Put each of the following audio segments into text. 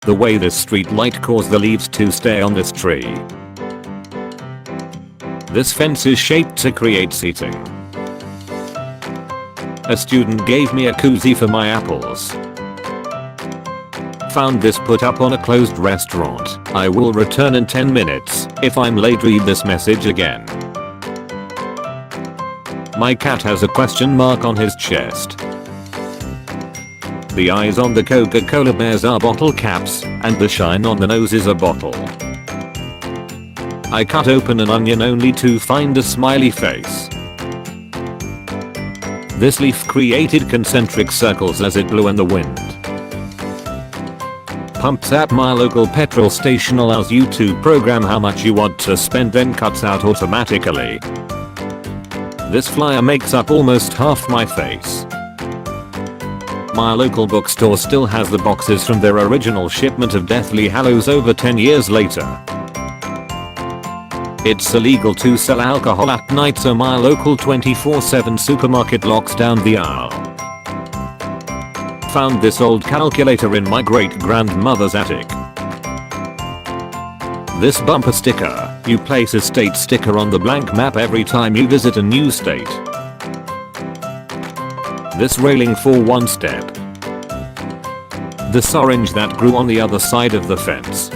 The way this street light caused the leaves to stay on this tree. This fence is shaped to create seating. A student gave me a koozie for my apples. Found this put up on a closed restaurant. I will return in 10 minutes. If I'm late, read this message again. My cat has a question mark on his chest. The eyes on the Coca-Cola bears are bottle caps, and the shine on the nose is a bottle. I cut open an onion only to find a smiley face. This leaf created concentric circles as it blew in the wind. Pumps at my local petrol station allows you to program how much you want to spend, then cuts out automatically. This flyer makes up almost half my face. My local bookstore still has the boxes from their original shipment of Deathly Hallows over 10 years later. It's illegal to sell alcohol at night, so my local 24/7 supermarket locks down the aisle. Found this old calculator in my great-grandmother's attic. This bumper sticker, you place a state sticker on the blank map every time you visit a new state. This railing for one step. This orange that grew on the other side of the fence.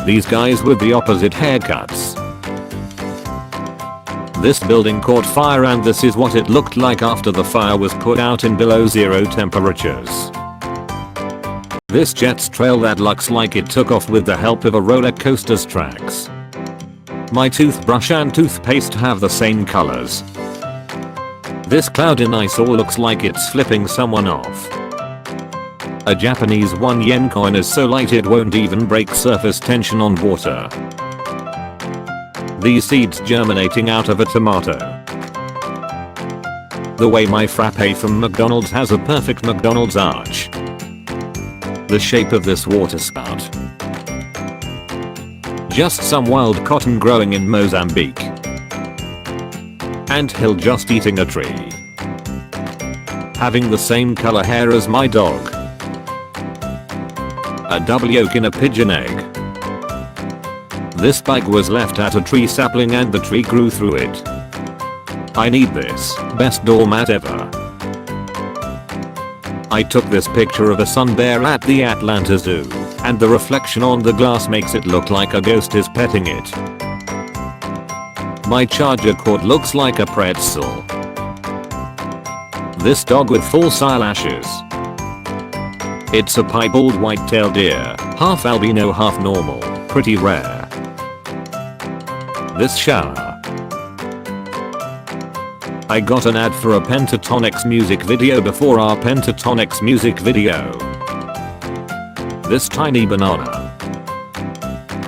These guys with the opposite haircuts. This building caught fire, and this is what it looked like after the fire was put out in below zero temperatures. This jet's trail that looks like it took off with the help of a roller coaster's tracks. My toothbrush and toothpaste have the same colors. This cloud in ice all looks like it's flipping someone off. A Japanese 1 yen coin is so light it won't even break surface tension on water. These seeds germinating out of a tomato. The way my frappe from McDonald's has a perfect McDonald's arch. The shape of this water spout. Just some wild cotton growing in Mozambique. Anthill just eating a tree. Having the same color hair as my dog. A double yolk in a pigeon egg. This bug was left at a tree sapling and the tree grew through it. I need this. Best doormat ever. I took this picture of a sun bear at the Atlanta Zoo, and the reflection on the glass makes it look like a ghost is petting it. My charger cord looks like a pretzel. This dog with false eyelashes. It's a piebald white-tailed deer, half albino half normal, pretty rare. This shower. I got an ad for a Pentatonix music video before our Pentatonix music video. This tiny banana.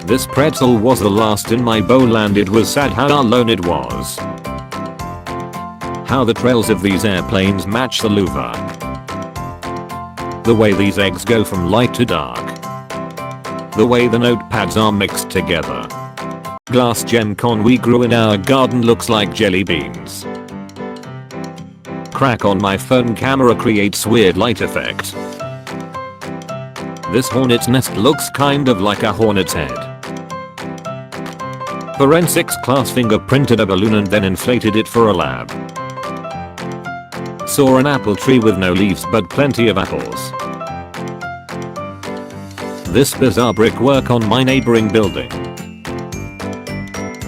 This pretzel was the last in my bowl, and it was sad how alone it was. How the trails of these airplanes match the louver. The way these eggs go from light to dark. The way the notepads are mixed together. Glass gem con we grew in our garden looks like jelly beans. Crack on my phone camera creates weird light effect. This hornet's nest looks kind of like a hornet's head. Forensics class fingerprinted a balloon and then inflated it for a lab. Saw an apple tree with no leaves but plenty of apples. This bizarre brickwork on my neighboring building.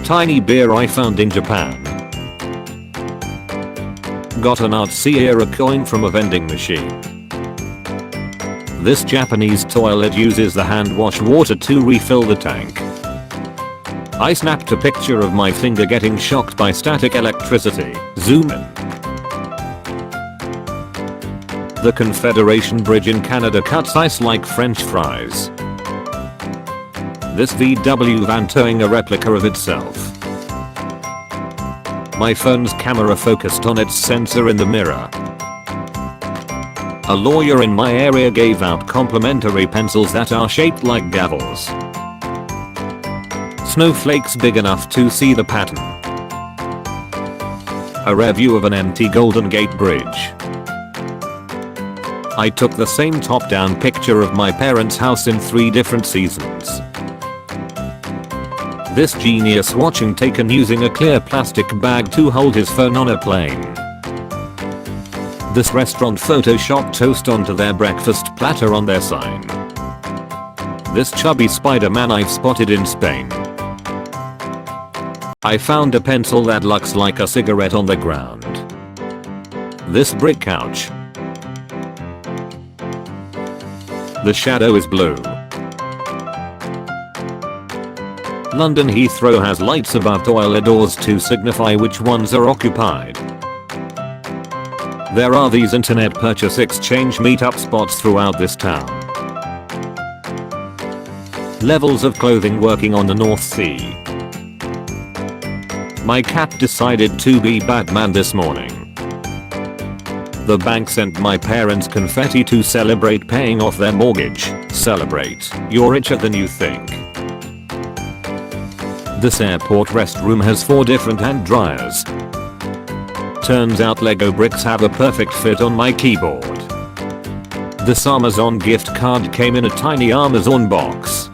Tiny beer I found in Japan. Got an artsy era coin from a vending machine. This Japanese toilet uses the hand wash water to refill the tank. I snapped a picture of my finger getting shocked by static electricity. Zoom in. The Confederation Bridge in Canada cuts ice like French fries. This VW van towing a replica of itself. My phone's camera focused on its sensor in the mirror. A lawyer in my area gave out complimentary pencils that are shaped like gavels. Snowflakes big enough to see the pattern. A review of an empty Golden Gate Bridge. I took the same top-down picture of my parents' house in 3 different seasons. This genius watching taken using a clear plastic bag to hold his phone on a plane. This restaurant photoshopped toast onto their breakfast platter on their sign. This chubby Spider-Man I've spotted in Spain. I found a pencil that looks like a cigarette on the ground. This brick couch. The shadow is blue. London Heathrow has lights above toilet doors to signify which ones are occupied. There are these internet purchase exchange meetup spots throughout this town. Levels of clothing working on the North Sea. My cat decided to be Batman this morning. The bank sent my parents confetti to celebrate paying off their mortgage. Celebrate, you're richer than you think. This airport restroom has 4 different hand dryers. Turns out Lego bricks have a perfect fit on my keyboard. This Amazon gift card came in a tiny Amazon box.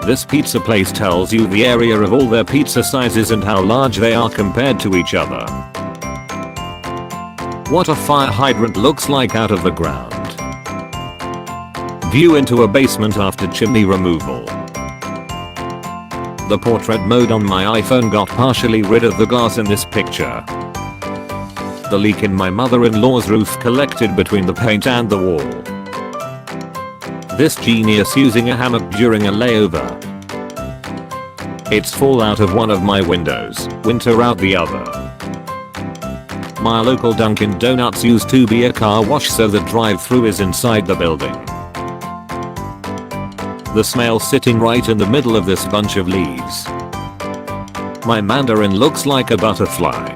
This pizza place tells you the area of all their pizza sizes and how large they are compared to each other. What a fire hydrant looks like out of the ground. View into a basement after chimney removal. The portrait mode on my iPhone got partially rid of the glass in this picture. The leak in my mother-in-law's roof collected between the paint and the wall. This genius using a hammock during a layover. It's fall out of one of my windows, winter out the other. My local Dunkin' Donuts used to be a car wash, so the drive-thru is inside the building. The snail sitting right in the middle of this bunch of leaves. My mandarin looks like a butterfly.